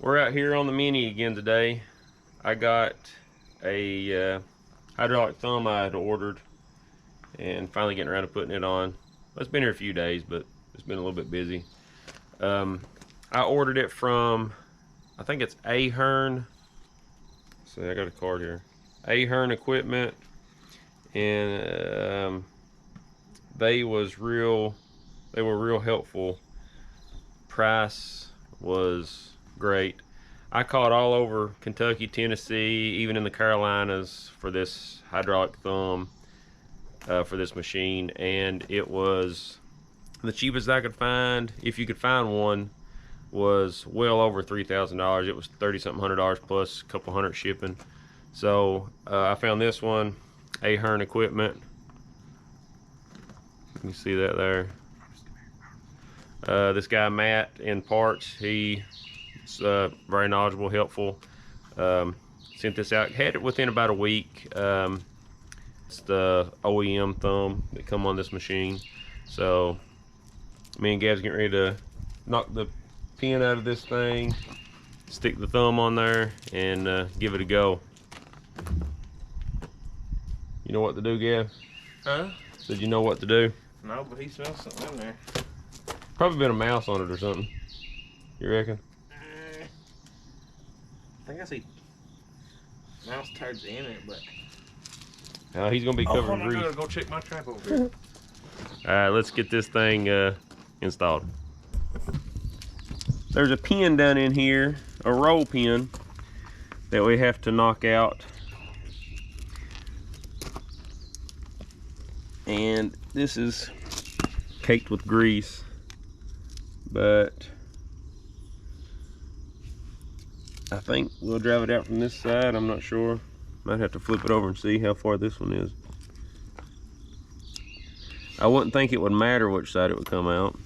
We're out here on the Mini again today. I got a hydraulic thumb I had ordered and finally getting around to putting it on. It's been here a few days, but it's been a little bit busy. I ordered it from, I think it's Ahern. So I got a card here. Ahern Equipment, and they were real helpful. Price was great. I caught all over Kentucky, Tennessee, even in the Carolinas for this hydraulic thumb for this machine, and it was the cheapest I could find. If you could find one, was well over $3,000. It was $30-something hundred plus a couple hundred shipping. So I found this one, Ahern Equipment. You can see that there. This guy Matt in parts, he's very knowledgeable, helpful. Sent this out, had it within about a week. It's the OEM thumb that come on this machine. So me and Gab's getting ready to knock the pin out of this thing, stick the thumb on there, and give it a go. You know what to do, Gab? Huh? Said you know what to do? No, but he smells something in there. Probably been a mouse on it or something. You reckon? I think I see mouse turds in it, but He's gonna be covered in grease. I'm gonna go check my trap over here. All right, let's get this thing installed. There's a pin down in here, a roll pin, that we have to knock out. And this is caked with grease, but I think we'll drive it out from this side. I'm not sure. Might have to flip it over and see how far this one is. I wouldn't think it would matter which side it would come out.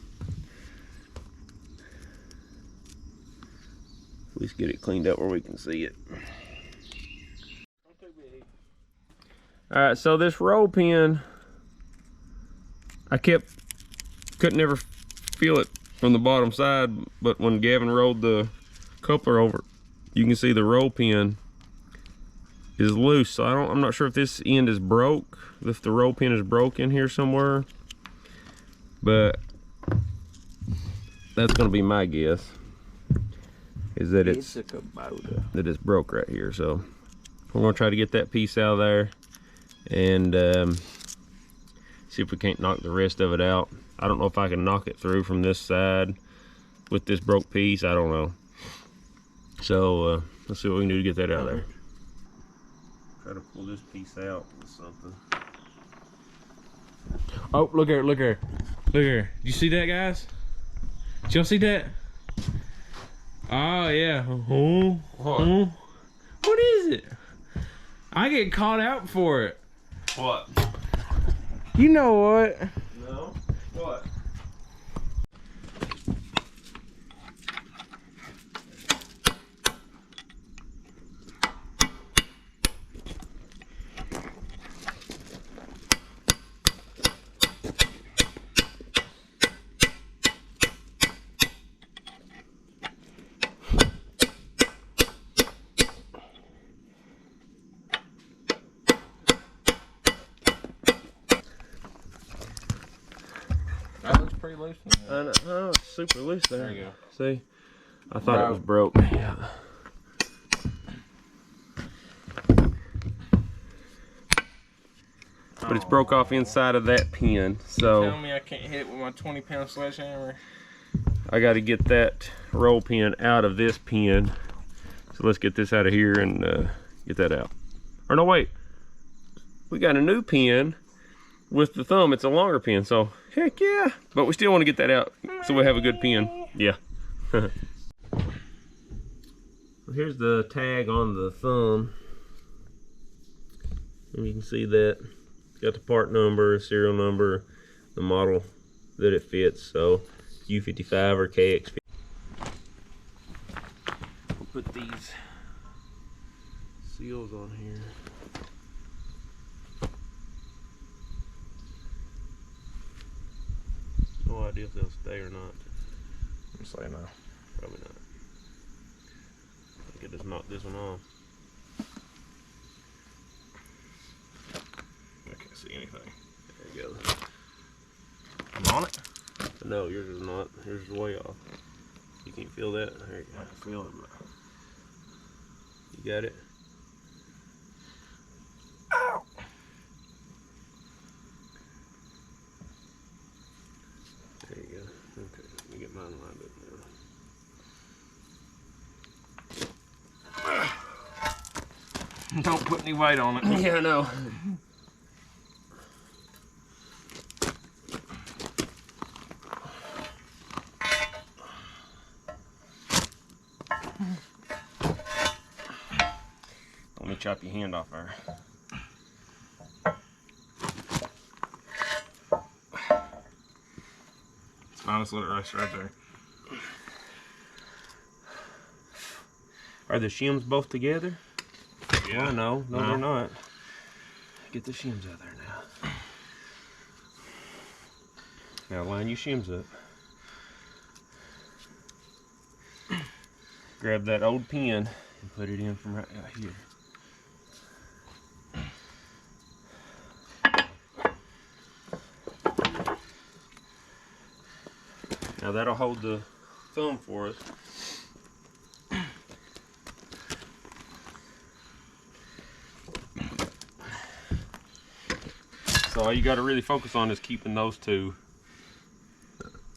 At least get it cleaned up where we can see it. Alright, so this roll pin, I couldn't ever feel it from the bottom side, but when Gavin rolled the coupler over, you can see the roll pin is loose. So I'm not sure if this end is broke, if the roll pin is broke in here somewhere, but that's gonna be my guess, is that it's a Kubota, that it's broke right here. So we're gonna try to get that piece out of there and see if we can't knock the rest of it out. I don't know if I can knock it through from this side with this broke piece. I don't know. So let's see what we can do to get that out of there. Try to pull this piece out with something. Oh, look here, look here. Look here. You see that, guys? Did y'all see that? Oh, yeah. Oh, oh. What is it? I get caught out for it. What? You know what? No? What? That looks pretty loose. I know, oh, it's super loose there. There you go. See? I thought it was broke. Yeah. But it's broke off inside of that pin. So Tell me I can't hit it with my 20-pound sledgehammer. I got to get that roll pin out of this pin. So let's get this out of here and get that out. Or no, wait. We got a new pin with the thumb. It's a longer pin, so heck yeah. But we still want to get that out so we have a good pin. Yeah. Here's the tag on the thumb. And you can see that. It's got the part number, serial number, the model that it fits. So U55 or KX50. We'll put these seals on here. No idea if they'll stay or not. I'm saying no. Probably not. knock this one off. I can't see anything. There you go. I'm on it? No, yours is not. Yours is way off. You can't feel that? There you go. I can feel it, but... You got it? Ow! There you go. Okay, let me get mine lined up now. Don't put any weight on it. Yeah, I know. Let me chop your hand off there. It's fine, just let it rest right there. Are the shims both together? Yeah. Oh, no, they're not. Get the shims out there now. Now line your shims up. Grab that old pin and put it in from right out here. Now that'll hold the thumb for us. So all you got to really focus on is keeping those two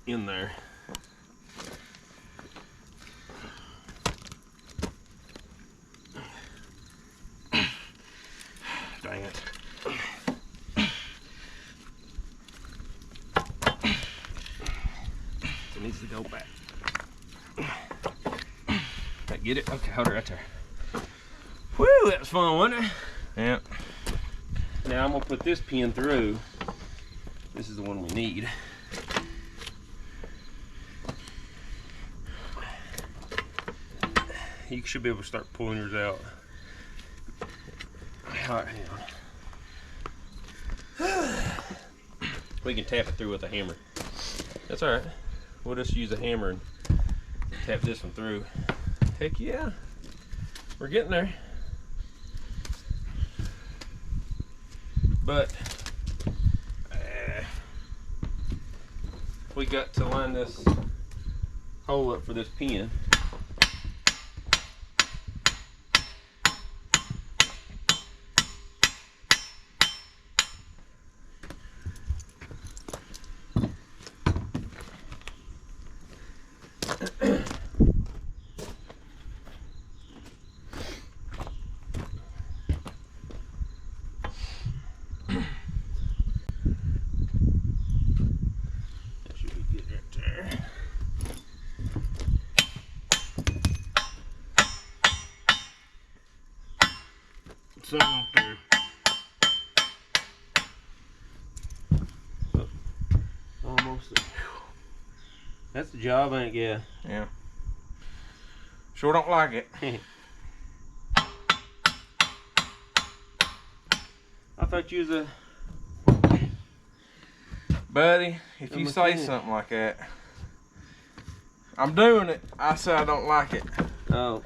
in there. Dang it. It needs to go back. That get it? Okay, hold it right there. Woo, that was fun, wasn't it? Yeah. Now I'm gonna put this pin through. This is the one we need. You should be able to start pulling yours out. Alright, hang on. We can tap it through with a hammer. That's alright. We'll just use a hammer and tap this one through. Heck yeah. We're getting there. But we got to line this hole up for this pin. Something up there. Almost there. That's the job, ain't it? Yeah. Yeah. Sure don't like it. I thought you was a... Buddy, if you say something like that, I'm doing it. I say I don't like it. Oh.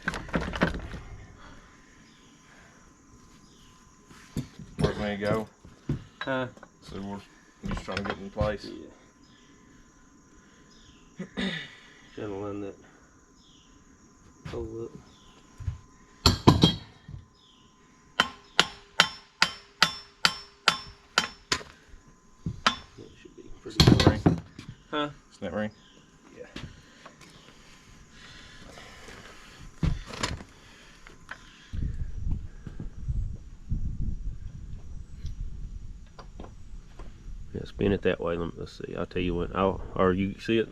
Where's me go? Huh? So we're just trying to get in place. Yeah. Trying to line that hole up. That should be pretty good. Ring. Huh? Snap ring. Yeah. Yeah, spin it that way. Let's see. I'll tell you when. Or you see it?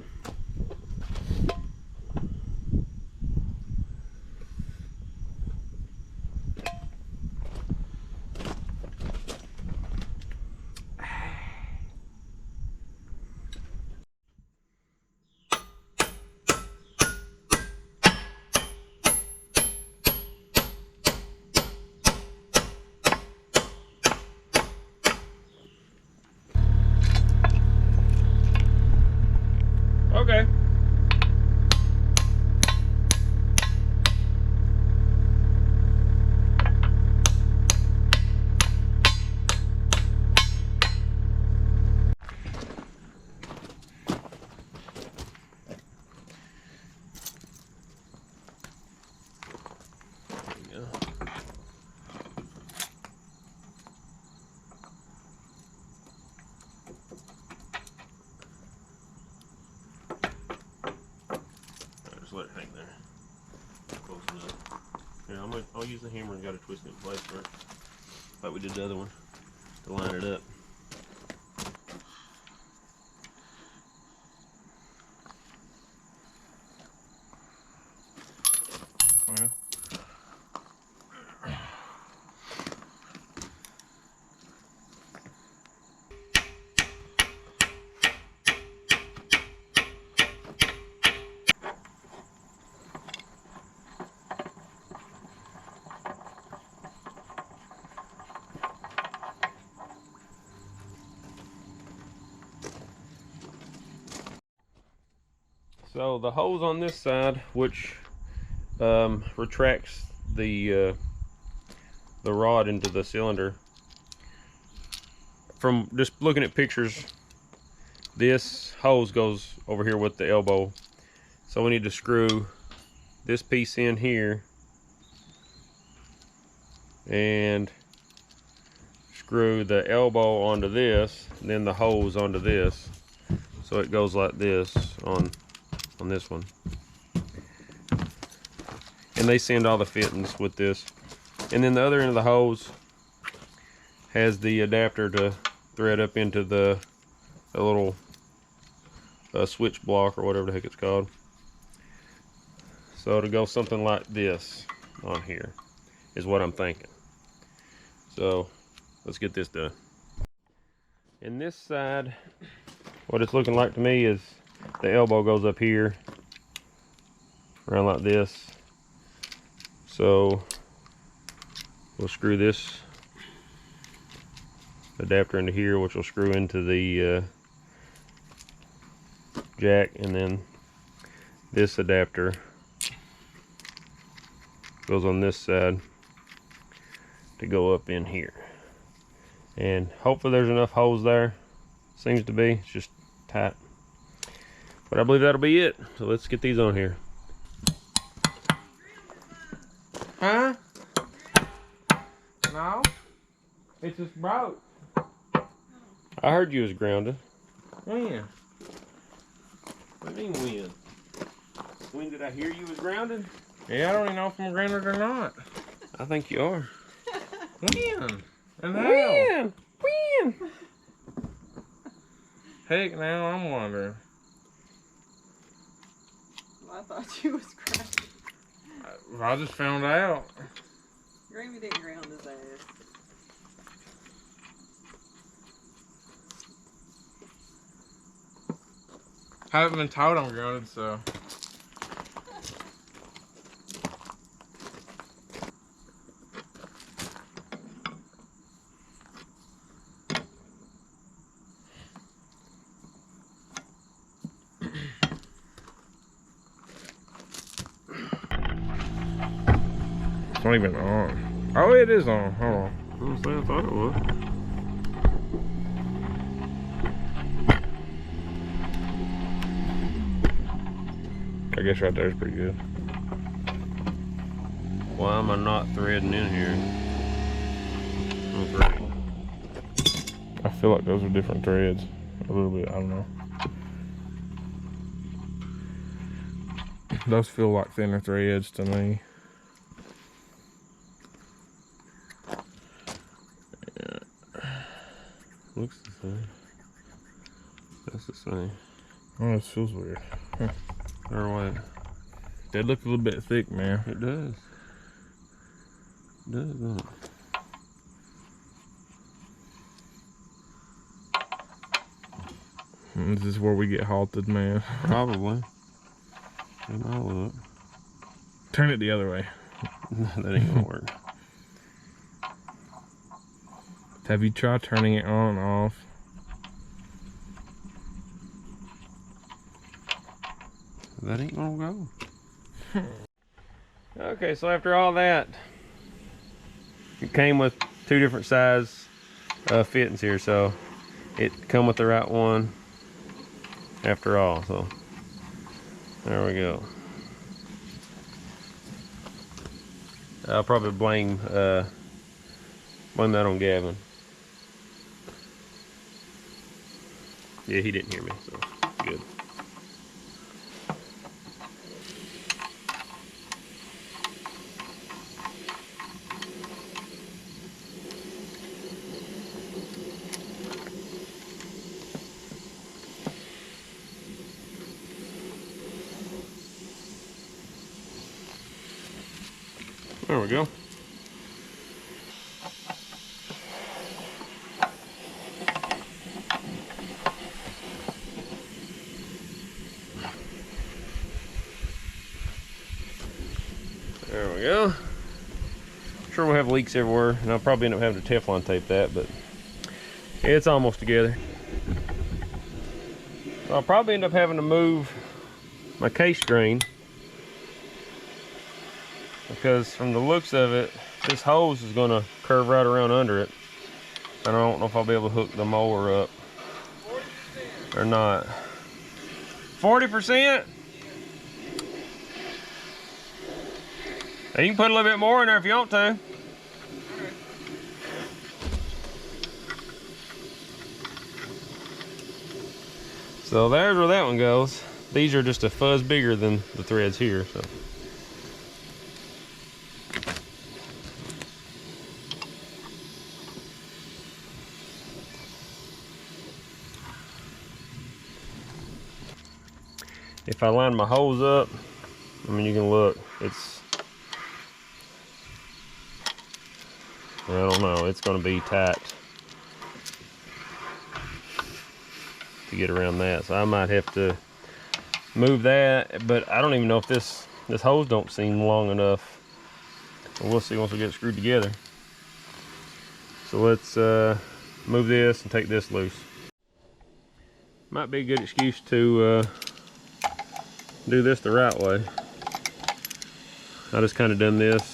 Here, I'll use the hammer and got to twist it in place first, like we did the other one, to line it up. Well. So the hose on this side, which retracts the rod into the cylinder, from just looking at pictures, this hose goes over here with the elbow. So we need to screw this piece in here and screw the elbow onto this, and then the hose onto this. So it goes like this on this one. And they send all the fittings with this. And then the other end of the hose has the adapter to thread up into the little switch block or whatever the heck it's called. So to go something like this on here is what I'm thinking. So let's get this done. And this side, what it's looking like to me is the elbow goes up here, around like this. So we'll screw this adapter into here, which will screw into the jack, and then this adapter goes on this side to go up in here. And hopefully there's enough holes there. Seems to be. It's just tight. But I believe that'll be it. So let's get these on here. Huh? No? It just broke. I heard you was grounded. When? What do you mean when? When did I hear you was grounded? Yeah, I don't even know if I'm grounded or not. I think you are. When? And how? When? When? Heck, now I'm wondering. Well, I thought you was grounded. I just found out. Grammy didn't ground his ass. Haven't been told I'm grounded, so. It's not even on. Oh, it is on. Hold on. I thought it was. I guess right there is pretty good. Why am I not threading in here? Okay. I feel like those are different threads. A little bit, I don't know. Those feel like thinner threads to me. Looks the same. That's the same. Oh, this feels weird. Huh. Or what? They look a little bit thick, man. It does. It does, doesn't it? This is where we get halted, man. Probably. It might look. Turn it the other way. That ain't gonna work. Have you tried turning it on and off? That ain't gonna go. Okay, so after all that, it came with two different size fittings here, so it come with the right one after all. So there we go. I'll probably blame that on Gavin. Yeah, he didn't hear me, so good. There we go. There we go. Sure, we'll have leaks everywhere, and I'll probably end up having to Teflon tape that, but it's almost together. So I'll probably end up having to move my case drain, because from the looks of it, this hose is going to curve right around under it. And I don't know if I'll be able to hook the mower up 40% or not. 40%? You can put a little bit more in there if you want to. So there's where that one goes. These are just a fuzz bigger than the threads here. So. If I line my hose up, I mean, you can look, it's, I don't know, it's going to be tight to get around that. So I might have to move that, but I don't even know if this hose don't seem long enough. We'll see once we get it screwed together. So let's move this and take this loose. Might be a good excuse to do this the right way. I just kind of done this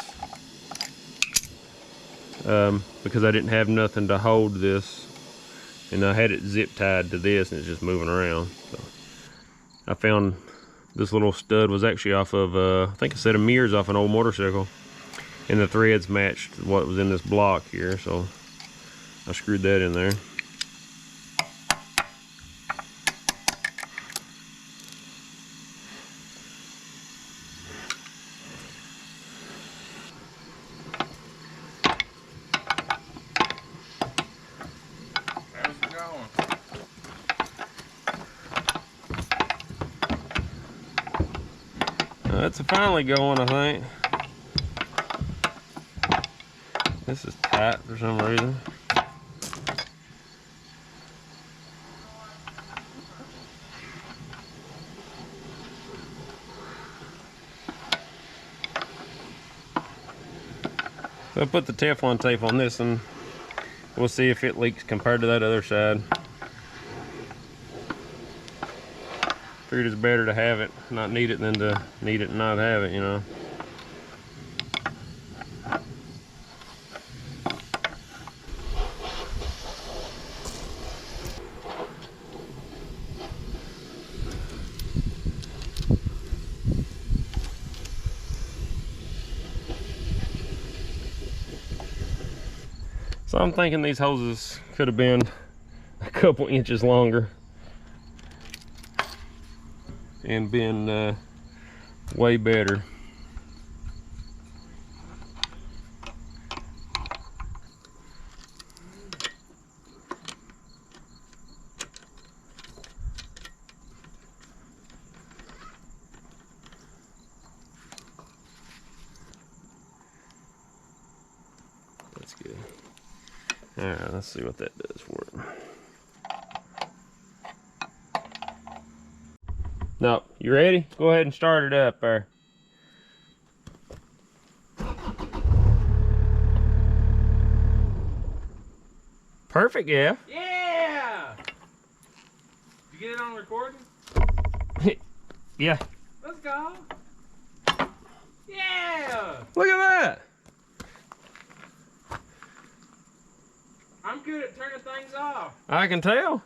because I didn't have nothing to hold this, and I had it zip tied to this and it's just moving around. So I found this little stud was actually off of I think a set of mirrors off an old motorcycle, and the threads matched what was in this block here, so I screwed that in there. It's finally going, I think. This is tight for some reason. So I put the Teflon tape on this, and we'll see if it leaks compared to that other side. Figured it's better to have it, not need it, than to need it and not have it, you know. So I'm thinking these hoses could have been a couple inches longer and been way better. That's good. All right, let's see what that does for it. No, you ready? Go ahead and start it up there. Perfect, yeah. Yeah! Did you get it on recording? Yeah. Let's go. Yeah! Look at that. I'm good at turning things off. I can tell.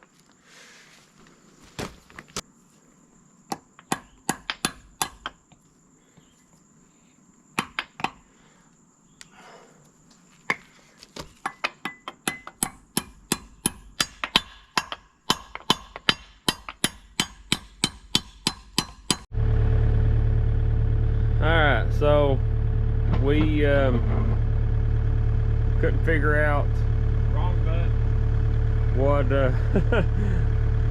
Alright, so we couldn't figure out Wrong button. what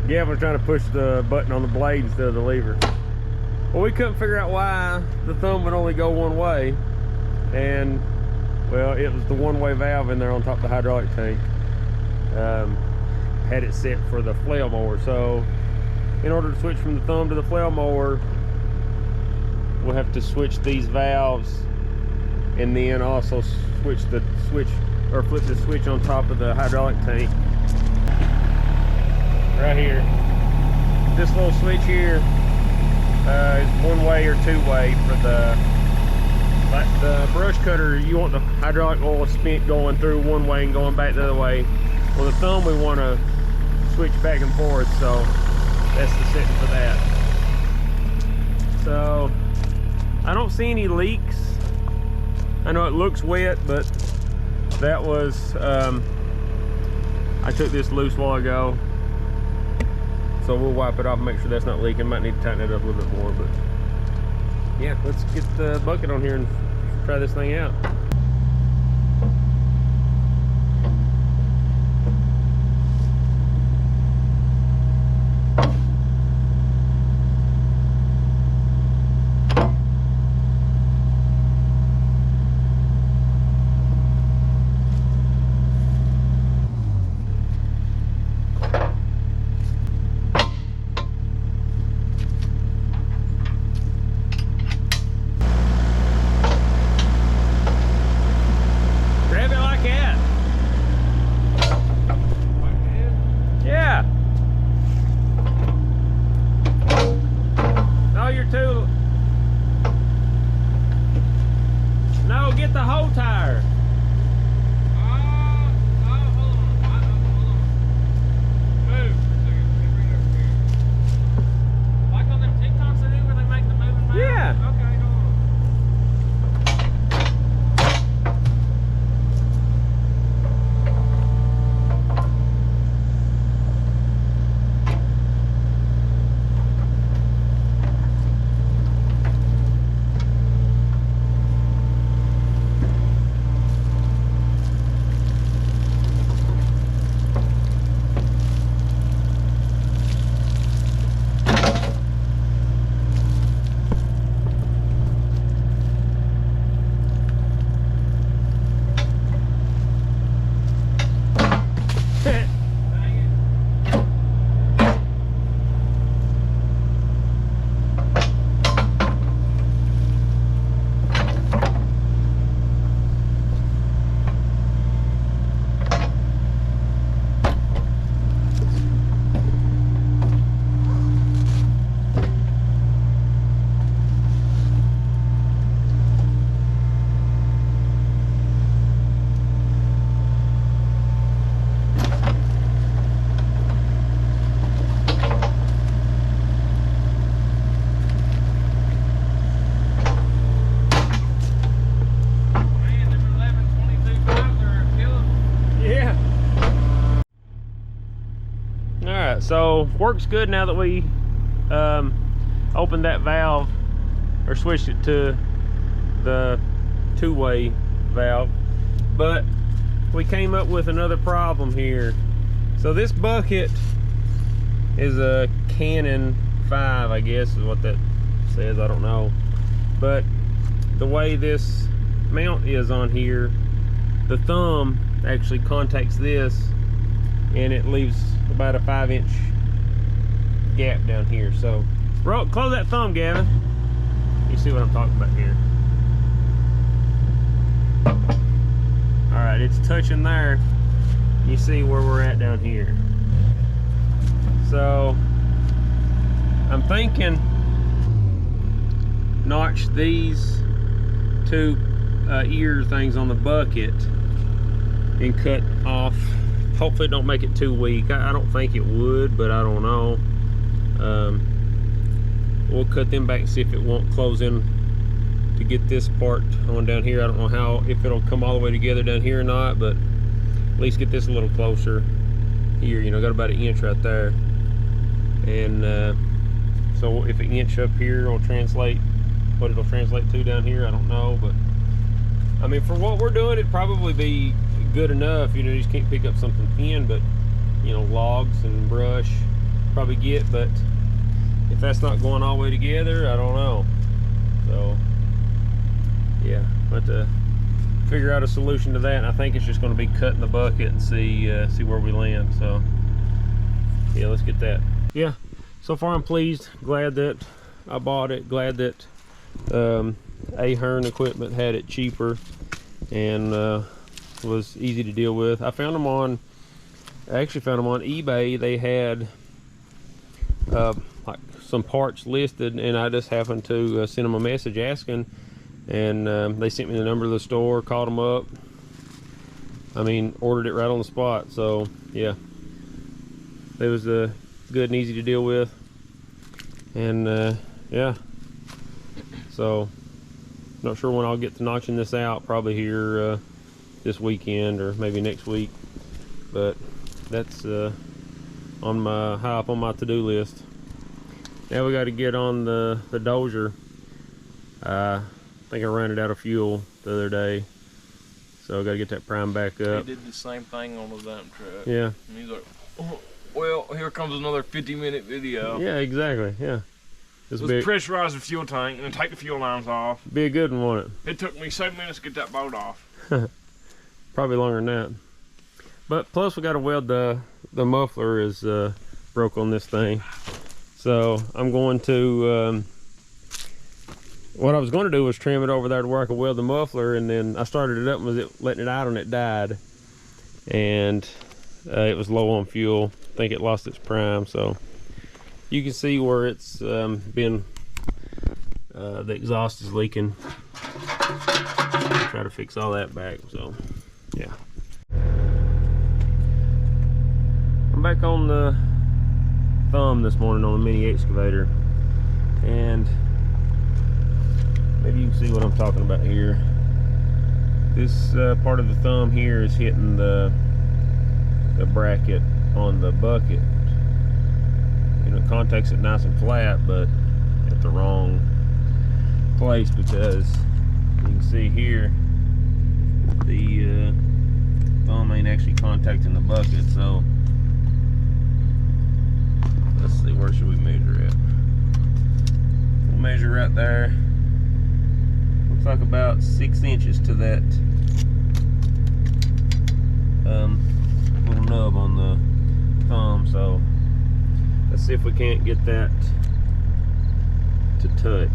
Gavin was trying to push the button on the blade instead of the lever. Well, we couldn't figure out why the thumb would only go one way, and well, it was the one-way valve in there on top of the hydraulic tank. Had it set for the flail mower, so in order to switch from the thumb to the flail mower, we'll have to switch these valves, and then also flip the switch on top of the hydraulic tank right here. This little switch here is one-way or two-way for the brush cutter. You want the hydraulic oil spent going through one way and going back the other way. Well, the thumb, we want to switch back and forth, so that's the setting for that. So I don't see any leaks. I know it looks wet, but that was I took this loose a while ago, so we'll wipe it off and make sure that's not leaking. Might need to tighten it up a little bit more, but yeah, let's get the bucket on here and try this thing out. So works good now that we opened that valve or switched it to the two-way valve, but we came up with another problem here. So this bucket is a Canon 5, I guess is what that says, I don't know, but the way this mount is on here, the thumb actually contacts this and it leaves about a 5-inch gap down here. So close that thumb, Gavin. You see what I'm talking about here. All right, it's touching there. You see where we're at down here. So I'm thinking notch these two ear things on the bucket and cut off. Hopefully it don't make it too weak. I don't think it would, but I don't know. We'll cut them back and see if it won't close in to get this part on down here. I don't know if it'll come all the way together down here or not, but at least get this a little closer here. You know, got about 1 inch right there. And so if 1 inch up here will translate, what it'll translate to down here, I don't know. But I mean, for what we're doing, it'd probably be good enough. You know, you just can't pick up something thin, but you know, logs and brush probably get. But if that's not going all the way together, I don't know. So yeah. but to figure out a solution to that, and I think it's just going to be cutting the bucket and see where we land. So yeah, let's get that. Yeah, so far I'm pleased. Glad that I bought it. Glad that Ahern equipment had it cheaper and was easy to deal with. I actually found them on eBay. They had like some parts listed, and I just happened to send them a message asking, and they sent me the number of the store, called them up. I mean, ordered it right on the spot. So yeah, it was good and easy to deal with. And yeah, so not sure when I'll get to notching this out. Probably here this weekend or maybe next week, but that's on my high up on my to-do list. Now we got to get on the dozer. I think I ran it out of fuel the other day, so I got to get that primed back up. He did the same thing on the dump truck. Yeah. And he's like, oh, well, here comes another 50-minute video. Yeah, exactly. Yeah. Let's pressurize the fuel tank and then take the fuel lines off. Be a good one, won't it? It took me 7 minutes to get that bolt off. Probably longer than that. But plus we got to weld the muffler is broke on this thing. So I'm going to, what I was going to do was trim it over there to where I could weld the muffler, and then I started it up and was letting it out and it died. And it was low on fuel. I think it lost its prime, so you can see where it's been, the exhaust is leaking. Try to fix all that back, so yeah. I'm back on the thumb this morning on the mini excavator, and maybe you can see what I'm talking about here. This part of the thumb here is hitting the bracket on the bucket. You know, it contacts it nice and flat, but at the wrong place, because you can see here the thumb ain't actually contacting the bucket. So let's see, where should we measure it? We'll measure right there. Looks like about 6 inches to that little nub on the thumb. So let's see if we can't get that to touch,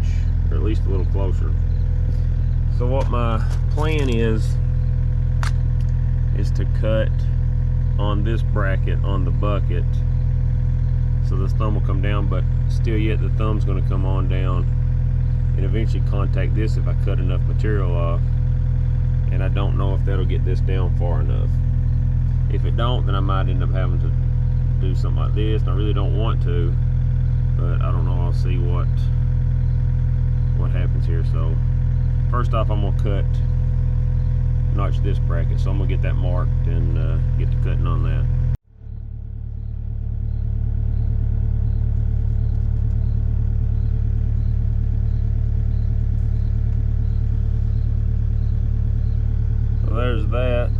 or at least a little closer. So what my plan is to cut on this bracket on the bucket, so the thumb will come down, but still yet the thumb's going to come on down and eventually contact this if I cut enough material off. And I don't know if that'll get this down far enough. If it don't, then I might end up having to do something like this, and I really don't want to, but I don't know. I'll see what happens here. So first off, I'm gonna notch this bracket, so I'm gonna get that marked and get to cutting on that. So there's that,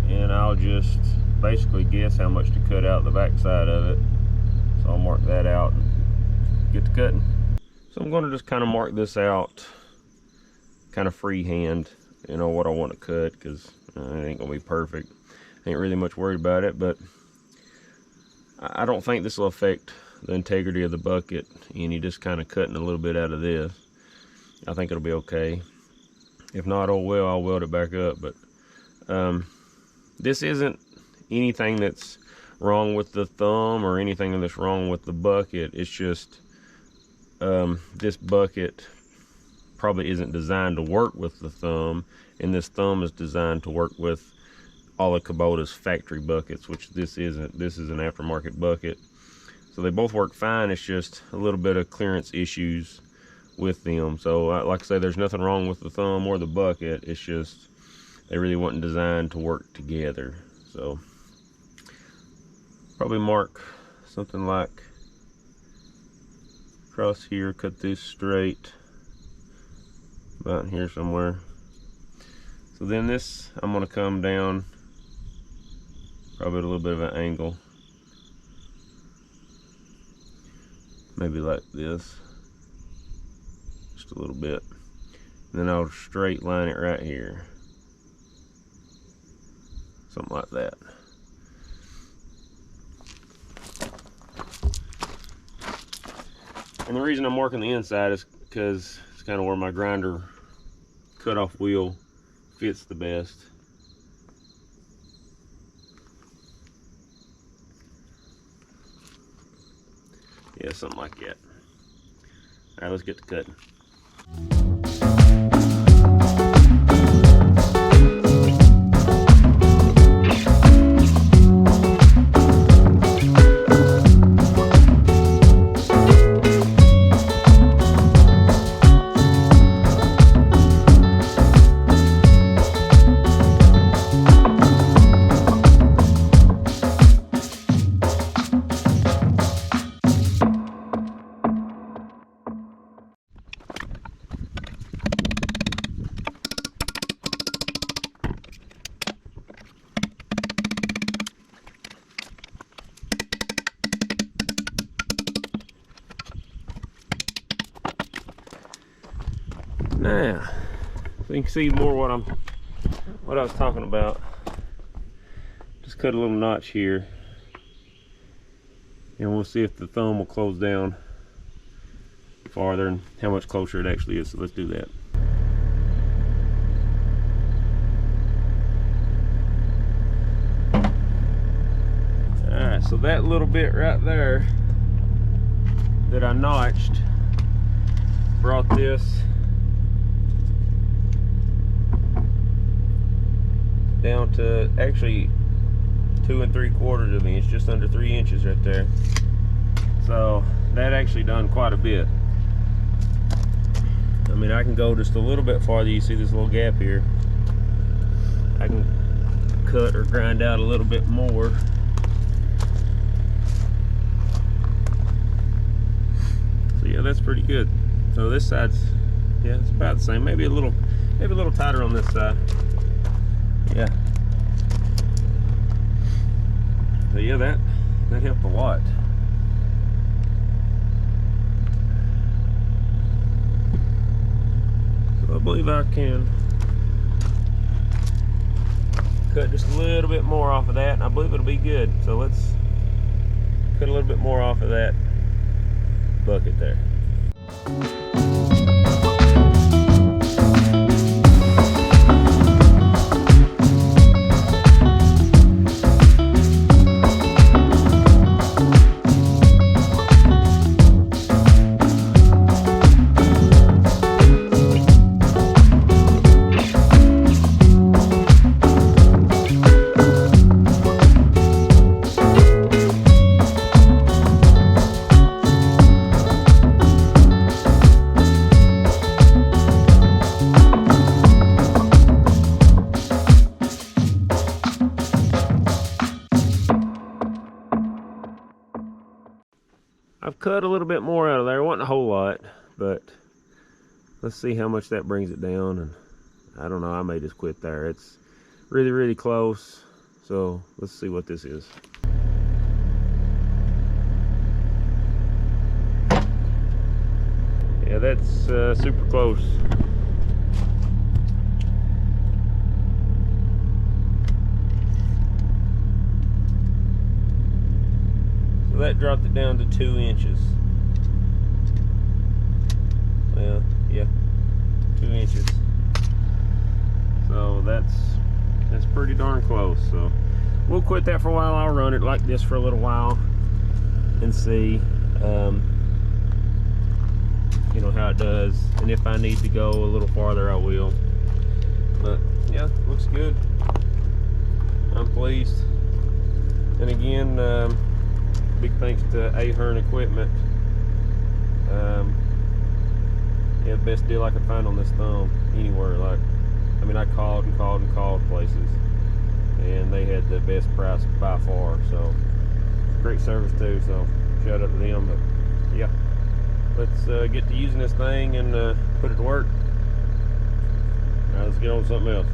and I'll just basically guess how much to cut out the back side of it. So I'll mark that out and get to cutting. So I'm going to just kind of mark this out kind of freehand, you know, what I want to cut, because it ain't gonna be perfect. Ain't really much worried about it, but I don't think this will affect the integrity of the bucket any, just kind of cutting a little bit out of this. I think it'll be okay. If not, oh well, I'll weld it back up. But this isn't anything that's wrong with the thumb or anything that's wrong with the bucket. It's just this bucket probably isn't designed to work with the thumb, and this thumb is designed to work with all of Kubota's factory buckets, which this isn't. This is an aftermarket bucket. So they both work fine. It's just a little bit of clearance issues with them. So like I say, there's nothing wrong with the thumb or the bucket. It's just they really weren't designed to work together. So probably mark something like across here, cut this straight about here somewhere. So then this, I'm going to come down probably at a little bit of an angle, maybe like this, just a little bit, Then I'll straight line it right here. Something like that. And the reason I'm working the inside is because it's kind of where my grinder cutoff wheel fits the best. Yeah, something like that. All right, let's get to cutting. Now, so you can see more what I was talking about. Just cut a little notch here, and we'll see if the thumb will close down farther and how much closer it actually is. So let's do that. All right, so that little bit right there that I notched brought this down to actually 2 3/4 of an inch, just under 3 inches right there. So that actually done quite a bit. I mean, I can go just a little bit farther. You see this little gap here. I can cut or grind out a little bit more. So yeah, that's pretty good. So this side's, yeah, it's about the same. Maybe a little tighter on this side. Yeah. So yeah, that helped a lot. So I believe I can cut just a little bit more off of that, and I believe it'll be good. So let's cut a little bit more off of that bucket there. I've cut a little bit more out of there. It wasn't a whole lot, but let's see how much that brings it down. And I don't know, I may just quit there. It's really, really close. So let's see what this is. Yeah, that's super close. That dropped it down to 2 inches. Well, yeah, 2 inches. So that's pretty darn close. So we'll quit that for a while. I'll run it like this for a little while and see, you know, how it does. And if I need to go a little farther, I will. But yeah, looks good. I'm pleased. And again, big thanks to Ahern Equipment. Yeah, best deal I could find on this thumb anywhere. Like, I mean, I called and called and called places, and they had the best price by far. So great service too. So shout out to them. But yeah, let's get to using this thing and put it to work. All right, let's get on to something else.